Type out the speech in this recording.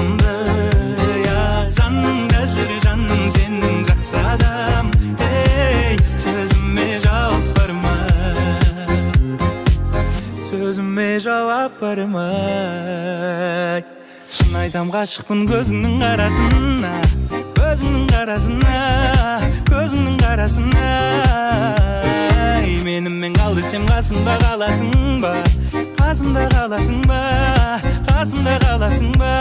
жанымды. Жаныңда жүр жаным, сенің жақсы адам. Сөзіме жауап бар ма? Сөзіме жауап бар ма? Шын айтам, ғашықпын көзіңнің қарасына, көзіңнің қарасына, көзіңнің қарасына. Менімен қал десем қасымда қаласың ба? Қасымда қаласың ба? Қасымда қаласың ба?